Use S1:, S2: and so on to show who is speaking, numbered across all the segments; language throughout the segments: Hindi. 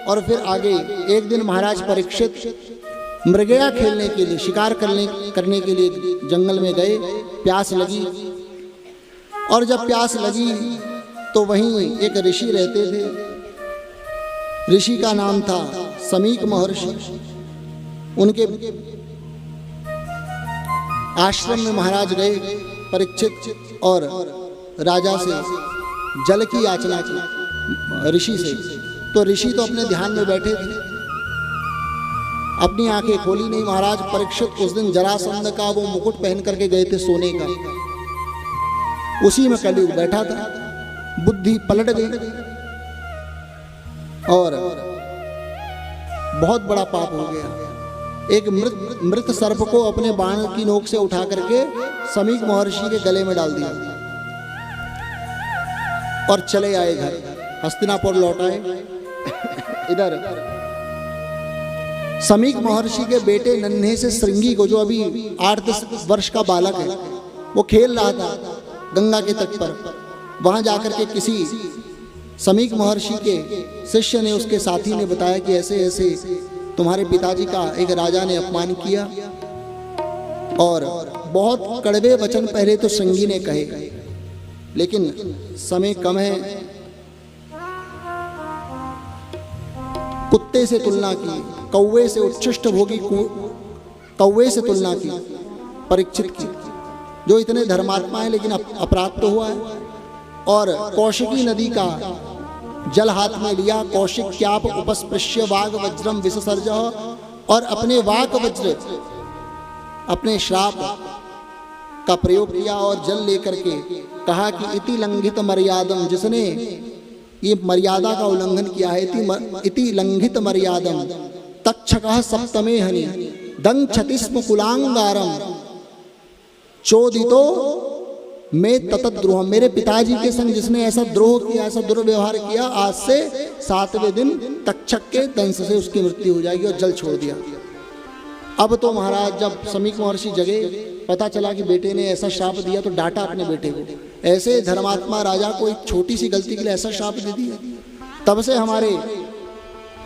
S1: और फिर आगे एक दिन महाराज परीक्षित मृगया खेलने के लिए, शिकार करने के लिए जंगल में गए। प्यास लगी, और जब प्यास लगी तो वहीं एक ऋषि रहते थे। ऋषि का नाम था समीक महर्षि। उनके आश्रम में महाराज गए परीक्षित, और राजा से जल की याचना की ऋषि से। तो ऋषि तो अपने ध्यान में बैठे थे, अपनी आंखें खोली नहीं। महाराज परीक्षित उस दिन जरासंध का वो मुकुट पहन करके गए थे सोने का, उसी में कलयुग बैठा था। बुद्धि पलट गई और बहुत बड़ा पाप हो गया। एक मृत सर्प को अपने बाण की नोक से उठा करके समीक महर्षि के गले में डाल दिया और चले आए घर, हस्तिनापुर लौट आए। इधर समीक महर्षि के बेटे नन्हे से श्रृंगी को, जो अभी 8-10 वर्ष का बालक है, वो खेल रहा था गंगा के तट पर। वहां जाकर के किसी समीक महर्षि के शिष्य ने, उसके साथी ने बताया कि ऐसे ऐसे तुम्हारे पिताजी का एक राजा ने अपमान किया, और बहुत कड़वे वचन पहले तो श्रृंगी ने कहे, लेकिन समय कम है, कुत्ते से तुलना की, कौवे से, उच्छिष्ट भोगी कौवे से तुलना की परीक्षित की, जो इतने धर्मात्मा है लेकिन अपराध तो हुआ है। और कौशिकी नदी का जल हाथ में लिया, कौशिक क्याप उपस्पृश्य वाग वज्रम विससर्ज, और अपने वाक वज्र, अपने श्राप का प्रयोग किया और जल लेकर के कहा कि इति लंघित मर्यादम, जिसने ये मर्यादा का उल्लंघन किया है, इति लंघित मर्यादम तक्षकः सप्तमे हनि दंक्षति कुलांगारम चोदितो में ततद्रोह, मेरे पिताजी के संग जिसने ऐसा द्रोह किया, ऐसा दुर्व्यवहार किया, आज से 7वें दिन तक्षक के दंश से उसकी मृत्यु हो जाएगी, और जल छोड़ दिया। अब तो महाराज जब समीक महर्षि जगे, पता चला कि बेटे ने ऐसा श्राप दिया, तो डांटा अपने बेटे को। ऐसे धर्मात्मा राजा को एक छोटी सी गलती के लिए ऐसा श्राप दे दिया। तब से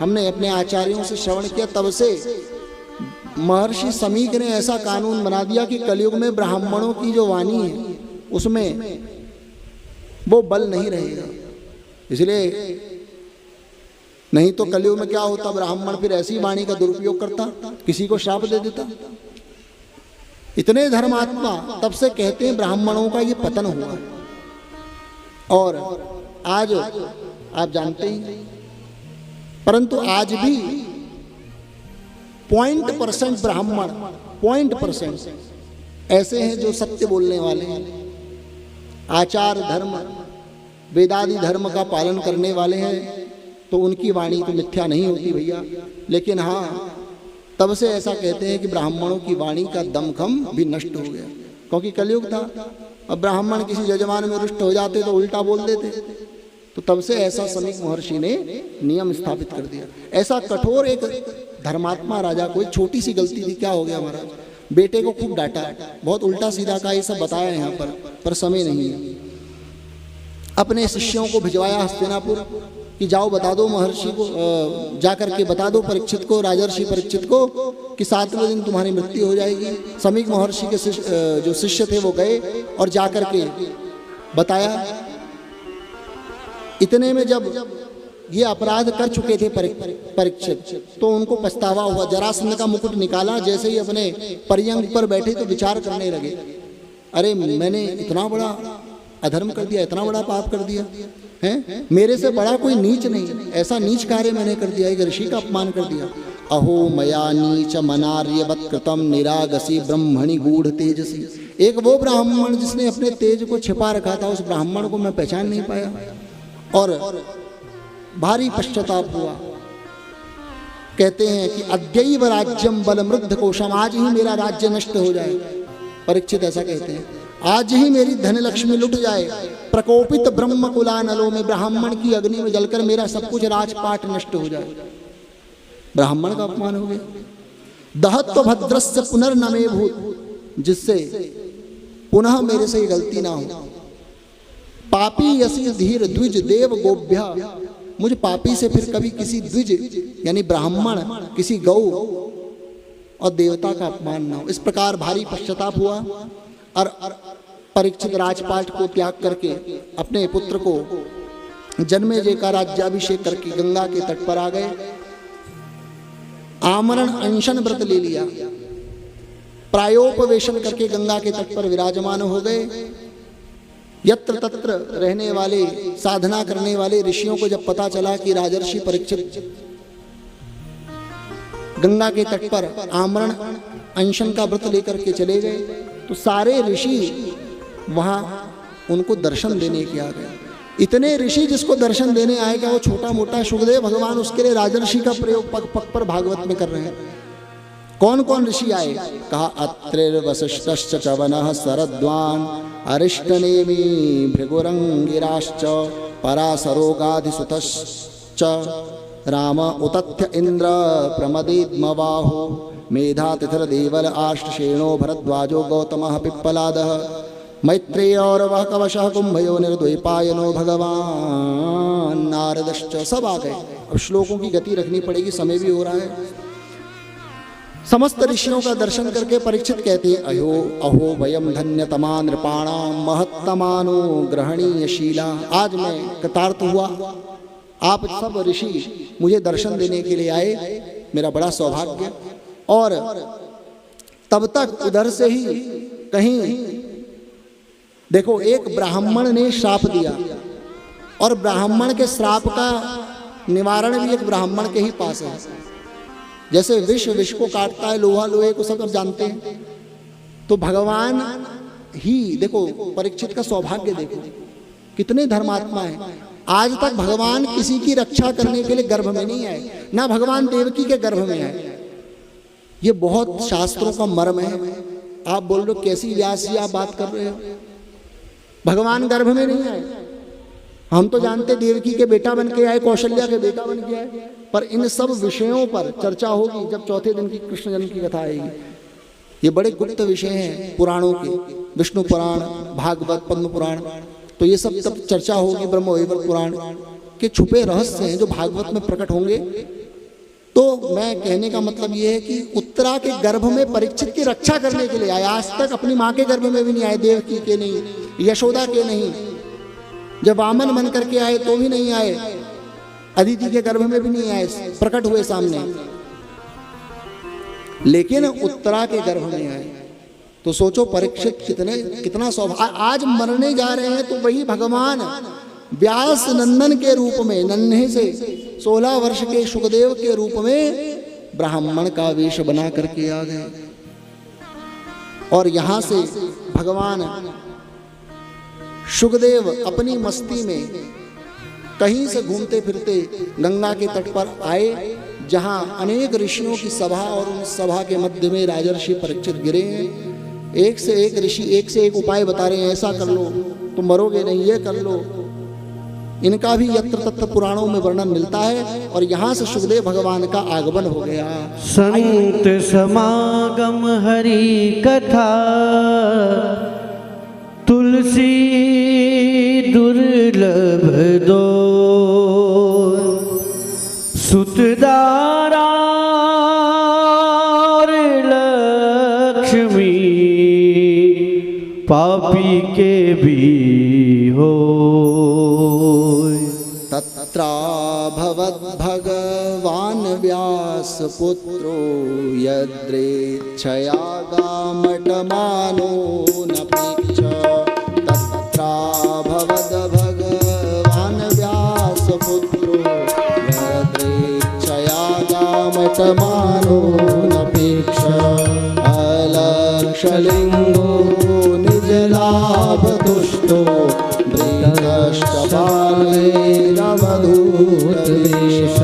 S1: हमने अपने आचार्यों से श्रवण किया, तब से महर्षि समीक ने ऐसा कानून बना दिया कि कलयुग में ब्राह्मणों की जो वाणी है उसमें वो बल नहीं रहेगा। इसलिए नहीं तो कलयुग में क्या होता, ब्राह्मण फिर ऐसी वाणी का दुरुपयोग करता, किसी को श्राप दे देता। इतने धर्मात्मा, तब से कहते हैं ब्राह्मणों का ये पतन हुआ। और आज आप जानते ही, परंतु आज भी 0% ब्राह्मण 0% ऐसे हैं जो सत्य बोलने वाले हैं, आचार धर्म वेदादि धर्म का पालन करने वाले हैं, तो उनकी वाणी तो मिथ्या नहीं होती भैया। लेकिन हाँ, तब से ऐसा कहते हैं कि ब्राह्मणों की वाणी का दमखम भी नष्ट हो गया, क्योंकि कलयुग था। अब ब्राह्मण किसी यजमान में रुष्ट हो जाते तो उल्टा बोल देते, तो तब से ऐसा समीक महर्षि ने नियम स्थापित कर दिया। ऐसा कठोर एक धर्मात्मा राजा को एक छोटी सी गलती थी, क्या हो गया महाराज, बेटे को खूब डांटा, बहुत उल्टा सीधा का ये सब बताया यहाँ पर समय नहीं है। अपने शिष्यों को भिजवाया हस्तिनापुर कि जाओ बता दो महर्षि को, जाकर के बता दो परीक्षित को, राजर्षि परीक्षित को कि 7वें दिन तुम्हारी मृत्यु हो जाएगी। समीक महर्षि के जो शिष्य थे वो गए और जाकर के बताया। इतने में जब ये अपराध कर चुके थे परीक्षित, तो उनको पछतावा हुआ। जरासंध का मुकुट निकाला, जैसे ही अपने पर्यंक पर बैठे तो विचार करने लगे, अरे मैंने इतना बड़ा अधर्म कर दिया, इतना बड़ा पाप कर दिया है, मेरे से बड़ा कोई नीच नहीं, ऐसा नीच कार्य मैंने कर दिया, एक ऋषि का अपमान कर दिया। अहो मया नीच मनार्यवत् कृतम निरागसी ब्रह्मणि गूढ़ तेजसी। एक वो ब्राह्मण जिसने अपने तेज को छिपा रखा था, उस ब्राह्मण को मैं पहचान नहीं पाया और भारी पश्चाताप हुआ। कहते हैं कि अद्यैव राज्यम बलमृद्ध कोशम, आज ही मेरा राज्य नष्ट हो जाए। परीक्षित ऐसा कहते हैं, आज ही मेरी धन लक्ष्मी लुट जाए। प्रकोपित ब्रह्म कुलानलों में, ब्राह्मण की अग्नि में जलकर मेरा सब कुछ राजपाट नष्ट हो जाए। ब्राह्मण का अपमान हो गया। दहत्व भद्रस्य पुनर्नमे भूत, जिससे पुनः मेरे से ये गलती ना हो। पापी यसी धीर द्विज देव गोभ्या, मुझ पापी से फिर कभी किसी द्विज यानी ब्राह्मण, किसी गौ और देवता का अपमान ना हो। इस प्रकार भारी पश्चाताप हुआ और परीक्षित राजपाट को त्याग करके अपने पुत्र को जन्मेजय का राज्याभिषेक करके गंगा के तट पर आ गए। आमरण अनशन व्रत ले लिया, प्रायोपवेशन करके गंगा के तट पर विराजमान हो गए। यत्र तत्र रहने वाले, साधना करने वाले ऋषियों को जब पता चला कि राजर्षि परीक्षित गंगा के तट पर आमरण अनशन का व्रत लेकर के चले गए, तो सारे ऋषि वहां उनको दर्शन देने के आ गए। इतने ऋषि जिसको दर्शन देने आएगा वो छोटा मोटा सुखदेव भगवान उसके लिए राजर्षि का प्रयोग पग पग पर भागवत में कर रहे हैं। कौन कौन ऋषि आए? कहा अत्रिर्वसिष्ठश्च चवनः शरद्वान् अरिष्टनेमि भृगुरंगिराश्च पराशरोगाधिसुतश्च राम उतथ्य इंद्र प्रमदेद्मवाहो मेधातिथिर्देवल आष्टशेनो भरद्वाजो गौतमः पिप्पलादः मैत्रेय और वह कवशः कुंभयो निर्द्वैपायनो भगवान नारदश्च। सब आ गए। अब श्लोकों की गति रखनी पड़ेगी, समय भी हो रहा है। समस्त ऋषियों का दर्शन करके परीक्षित कहते हैं अहो अहो वयम धन्यतमा नृपाणाम महत्तमानो ग्रहणीय शीला। आज मैं कृतार्थ हुआ, आप सब ऋषि मुझे दर्शन देने के लिए आए, मेरा बड़ा सौभाग्य। और तब तक उधर से ही कहीं देखो, एक ब्राह्मण ने श्राप दिया और ब्राह्मण के श्राप का निवारण भी एक ब्राह्मण के ही पास है। जैसे विष को काटता है, लोहा लोहे को सब जानते हैं, तो भगवान ही देखो परीक्षित का सौभाग्य देखो, कितने धर्मात्मा है। आज तक भगवान किसी की रक्षा करने के लिए गर्भ में नहीं आए, ना भगवान देवकी के गर्भ में आए। ये बहुत शास्त्रों का मर्म है। आप बोल रहे हो कैसी व्यास जी आप बात कर रहे हो, भगवान गर्भ में नहीं आए। हम तो जानते देवकी के बेटा बन के आए, कौशल्या के बेटा बन के आए, पर इन सब विषयों पर चर्चा होगी जब चौथे दिन की कृष्ण जन्म की कथा आएगी। ये बड़े गुप्त विषय हैं पुराणों के, विष्णु पुराण, भागवत, पद्म पुराण, तो ये सब तब चर्चा होगी। ब्रह्मवैवर्त पुराण के छुपे रहस्य हैं जो भागवत में प्रकट होंगे। तो मैं कहने का मतलब ये है कि उत्तरा के गर्भ में परीक्षित की रक्षा करने के लिए आए। आज तक अपनी माँ के गर्भ में भी नहीं आए, देवकी के नहीं, यशोदा के नहीं, जब वामन बन करके आए तो भी नहीं आए, अदिति के गर्भ में भी नहीं आए, प्रकट हुए सामने, लेकिन उत्तरा के गर्भ में आए। तो सोचो परीक्षित कितना सौभाग्य। आज मरने जा रहे हैं तो वही भगवान व्यास नंदन के रूप में, नन्हे से 16 वर्ष के सुखदेव के रूप में ब्राह्मण का वेश बना करके आ गए। और यहां से भगवान सुखदेव अपनी मस्ती में कहीं से घूमते फिरते गंगा के तट पर आए, जहां अनेक ऋषियों की सभा, और उस सभा के मध्य में राजर्षि परीक्षित गिरे हैं। एक से एक ऋषि एक से एक उपाय बता रहे हैं, ऐसा कर लो तुम मरोगे नहीं, ये कर लो। इनका भी यत्र तत्र पुराणों में वर्णन मिलता है। और यहाँ से सुखदेव भगवान का आगमन हो गया।
S2: संत समागम हरि कथा तुलसी दुर्लभ दो सुतदारा लक्ष्मी पापी के भी हो।
S1: तत्राभवद् भगवान् व्यास पुत्रो यद्रेच्छया गामटमानो न पीच्छ। तत्राभवद् भगवान् व्यास पुत्रो यद्रेच्छया गामटमानो न पीच्छ। अलक्षलिङ्गो निजलाभतुष्टो वधूरवेश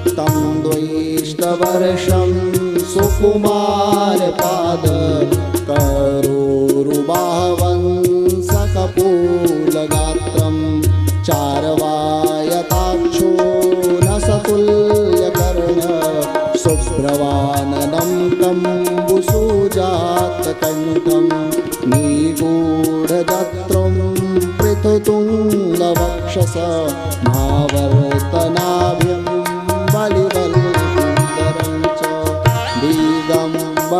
S1: तं द्वैष्टवर्षं सुकुमारपाद करोरुबाहवंसकपूलगात्रं चार्वायताक्षो नसतुल्यकर्ण शुभ्रवाननं कम्बुसूजातकण्ठं निगूढदत्रं पृथुतुङ्गवक्षस महावर्तना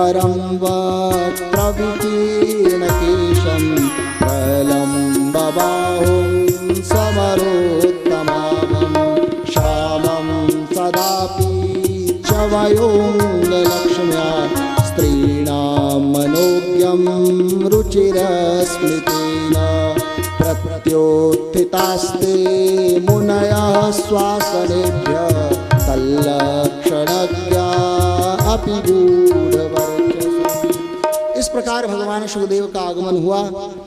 S1: वरं वक्त्रविकीर्णकेशं प्रलम्बबाहुं समरोत्तमाङ्गं श्यामं सदापि च वयोङ्गलक्ष्म्या स्त्रीणां मनोज्ञं रुचिरस्मृतेन प्रत्योत्थितास्ते मुनयः स्वासनेभ्यः तल्लक्षणज्ञा अपि गूढ़वर्चसः। इस प्रकार भगवान सुखदेव का आगमन हुआ।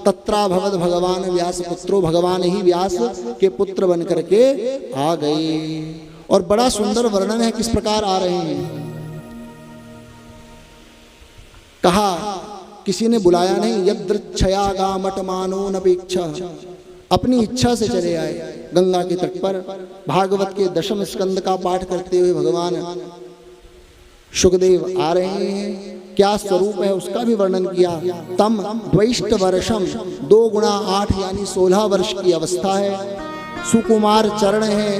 S1: तत्राभवद भगवान व्यास पुत्रो, भगवान ही व्यास के पुत्र बन करके आ गए। और बड़ा सुंदर वर्णन है किस प्रकार आ रहे हैं। कहा किसी ने बुलाया नहीं, यदृच्छया गामट मानो नपेक्षा, अपनी इच्छा से चले आए गंगा के तट पर। भागवत के दशम स्कंद का पाठ करते हुए भगवान सुखदेव आ रहे हैं। क्या स्वरूप है उसका भी वर्णन किया। तम द्वैष्ट वर्षम, 2 गुणा 8 यानी 16 वर्ष की अवस्था है। सुकुमार चरण है,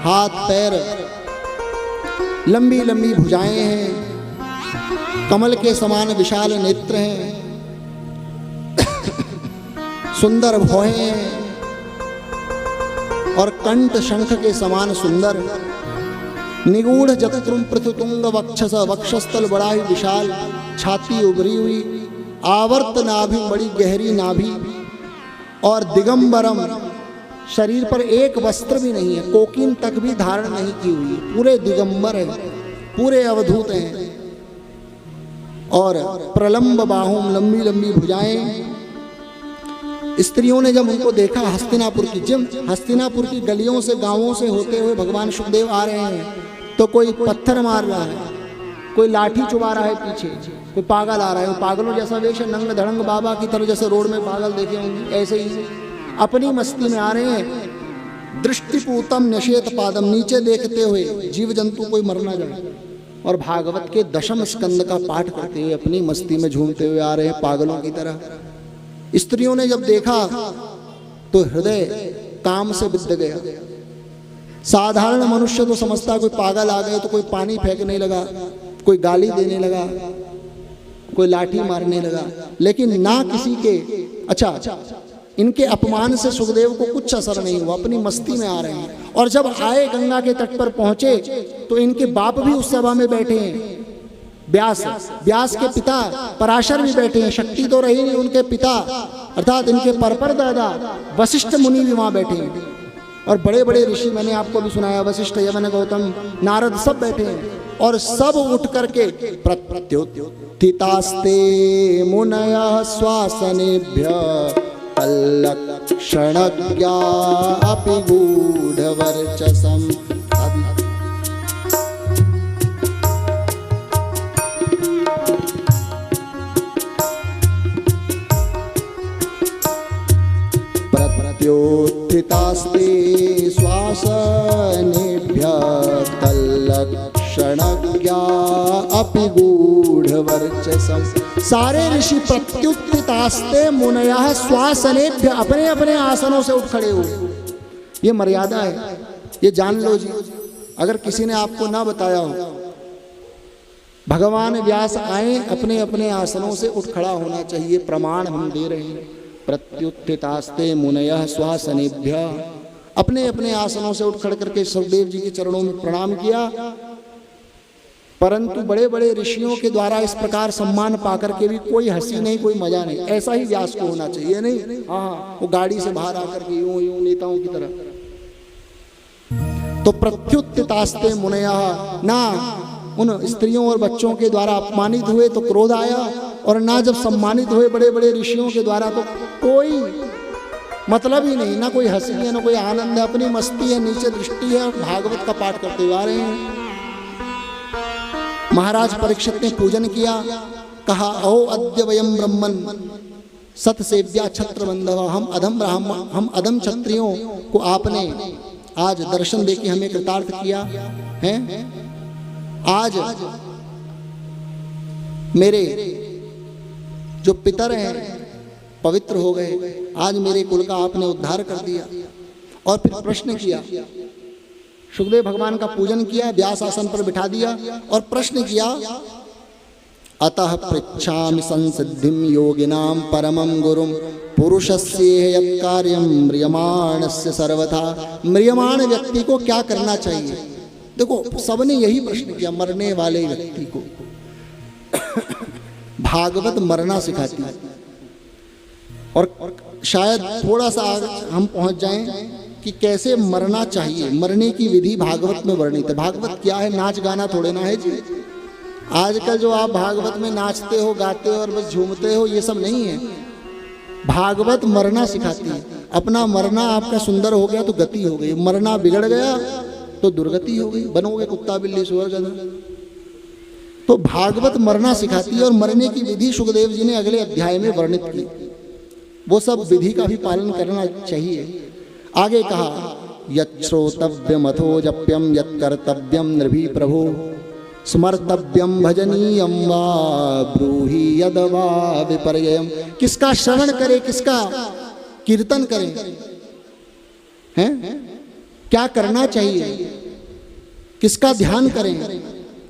S1: हाथ पैर, लंबी लंबी भुजाएं हैं, कमल के समान विशाल नेत्र हैं, सुंदर भौहें हैं और कंठ शंख के समान सुंदर। निगूढ़ जत्रुम पृथुतुंग वक्षस, वक्षस्थल बड़ा ही विशाल, छाती उभरी हुई, आवर्त नाभि, बड़ी गहरी नाभि, और दिगंबरम, शरीर पर एक वस्त्र भी नहीं है, कोकीन तक भी धारण नहीं की हुई, पूरे दिगंबर है, पूरे अवधूत हैं। और प्रलंब बाहुम, लंबी लंबी भुजाएं। स्त्रियों ने जब उनको देखा, हस्तिनापुर की गलियों से, गांवों से होते हुए भगवान सुखदेव आ रहे हैं, तो कोई पत्थर मार रहा है, कोई लाठी चुबा रहा है पीछे, कोई पागल आ रहा है। पागलों जैसा वेश, नंग धड़ंग बाबा की तरह, जैसे रोड में पागल देखे होंगे, ऐसे ही अपनी मस्ती में आ रहे हैं। दृष्टिपूतम नशेत पादम, नीचे देखते हुए जीव जंतु कोई मर ना जाए। और भागवत के दशम स्कंद का पाठ करते हुए अपनी मस्ती में झूमते हुए आ रहे हैं पागलों की तरह। स्त्रियों ने जब देखा तो हृदय काम से बिद्ध गया। साधारण मनुष्य तो समझता कोई पागल आ गए तो कोई पानी फेंकने लगा, कोई गाली देने लगा, कोई लाठी मारने लगा, लेकिन ना किसी के, अच्छा इनके अपमान से सुखदेव को कुछ असर नहीं हुआ, अपनी मस्ती में आ रहे हैं। और जब आए गंगा के तट पर पहुंचे तो इनके बाप भी उस सभा में बैठे हैं। व्यास के पिता पराशर भी बैठे हैं, शक्ति तो रही नहीं, उनके पिता अर्थात इनके परपर दादा वशिष्ठ मुनि भी वहां बैठे हैं। और बड़े बड़े ऋषि, मैंने आपको भी सुनाया, वशिष्ठ, यमन, गौतम, नारद, सब बैठे हैं। और सब उठ करके प्रत्युत्थितास्ते मुनयः स्वासनेभ्यः तल्लक्षणज्ञा अपि गूढ़वर्चसम्। प्रत्युत्थितास्ते श्वासनेभ्यः तल्लक्षणज्ञा अपि गूढ़वर्चसम्। सारे ऋषि प्रत्युत्थितास्ते मुनयः श्वासनेभ्यः, अपने अपने आसनों से उठ खड़े हुए। ये मर्यादा है, ये जान लो जी। अगर किसी ने आपको ना बताया हो, भगवान व्यास आए, अपने अपने आसनों से उठ खड़ा होना चाहिए, प्रमाण हम दे रहे हैं। प्रत्युत्थितास्ते मुनयः श्वासनेभ्यः, अपने अपने आसनों से उठ खड़ करके सुखदेव जी के चरणों में प्रणाम किया। परंतु बड़े बड़े ऋषियों के द्वारा इस प्रकार सम्मान पाकर के भी कोई हंसी नहीं, कोई मजा नहीं। ऐसा ही व्यास को होना चाहिए, नहीं हाँ, वो गाड़ी से बाहर आकर के यूं यूं नेताओं की तरह। तो प्रत्युत्थितास्ते मुनयः, ना उन स्त्रियों और बच्चों के द्वारा अपमानित हुए तो क्रोध आया, और ना जब सम्मानित हुए बड़े बड़े ऋषियों के द्वारा तो कोई मतलब ही नहीं, ना कोई हंसी है, ना कोई आनंद है, अपनी मस्ती है, नीचे दृष्टि है, और भागवत का पाठ करते हुए आ रहे हैं। महाराज परीक्षित ने पूजन किया, कहा अहो अद्य वयम ब्रह्मन् सतसेव्या छत्र बंधव, हम अधम क्षत्रियों को आपने आज दर्शन देके हमें कृतार्थ किया है। आज मेरे जो पितर हैं पवित्र हो गए, आज मेरे कुल का आपने उद्धार कर दिया। और फिर प्रश्न किया, सुखदेव भगवान का पूजन किया, व्यास आसन पर बिठा दिया और प्रश्न किया, अतः पृच्छामि संसिद्धिं योगिनां परमं गुरुं पुरुषस्य यत् कार्यं म्रियमाणस्य सर्वथा। म्रियमाण व्यक्ति को क्या करना चाहिए? देखो सबने यही प्रश्न किया मरने वाले व्यक्ति को। भागवत मरना सिखाती है। और शायद थोड़ा सा हम पहुंच जाएं कि कैसे मरना चाहिए, मरने की विधि भागवत में वर्णित है। भागवत क्या है? नाच गाना थोड़े ना है जी। आजकल जो आप भागवत में नाचते हो, गाते हो और बस झूमते हो, ये सब नहीं है। भागवत मरना सिखाती है। अपना मरना आपका सुंदर हो गया तो गति हो गई, मरना बिगड़ गया तो दुर्गति हो गई, बनोगे कुत्ता बिल्ली सुअर गधा। तो भागवत मरना सिखाती है और मरने की विधि सुखदेव जी ने अगले अध्याय में वर्णित की। वो सब विधि का भी पालन करना चाहिए। आगे कहा यत् श्रोतव्यम अथो जप्यम यत् कर्तव्यम नृभि प्रभो स्मर्तव्यम भजनीयम वा ब्रूहि यद वा विपर्ययम्। किसका श्रवण करें, किसका कीर्तन करें, हैं? क्या करना चाहिए, किसका ध्यान करें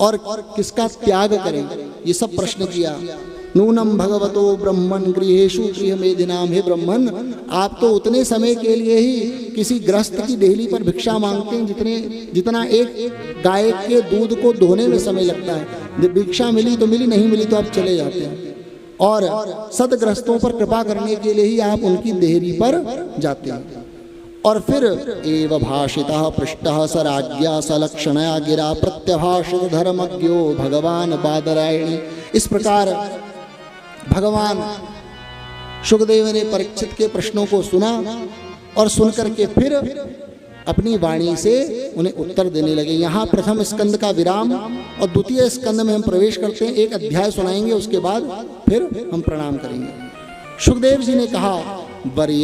S1: और किसका त्याग करें, ये सब प्रश्न किया। नूनम भगवतो ब्रह्मन गृहेषु गृहमेधिनाम। हे ब्रह्मन, आप तो उतने समय के लिए ही किसी गृहस्थ की देहली पर भिक्षा मांगते हैं जितना एक गाय के दूध को धोने में समय लगता है। जब भिक्षा मिली तो मिली, नहीं मिली तो आप चले जाते हैं। और सदग्रस्तों पर कृपा करने के लिए ही आप उनकी देहली पर जाते हैं। और फिर एव भाषितः पृष्टः स राज्ञा सलक्षणया गिरा प्रत्यभाषित धर्मज्ञो भगवान बादरायणी। इस प्रकार भगवान सुखदेव ने परीक्षित के प्रश्नों को सुना और सुनकर के फिर अपनी वाणी से उन्हें उत्तर देने लगे। यहाँ प्रथम स्कंद का विराम और द्वितीय स्कंद में हम प्रवेश करते हैं। एक अध्याय सुनाएंगे, उसके बाद फिर हम प्रणाम करेंगे। सुखदेव जी ने कहा, बरी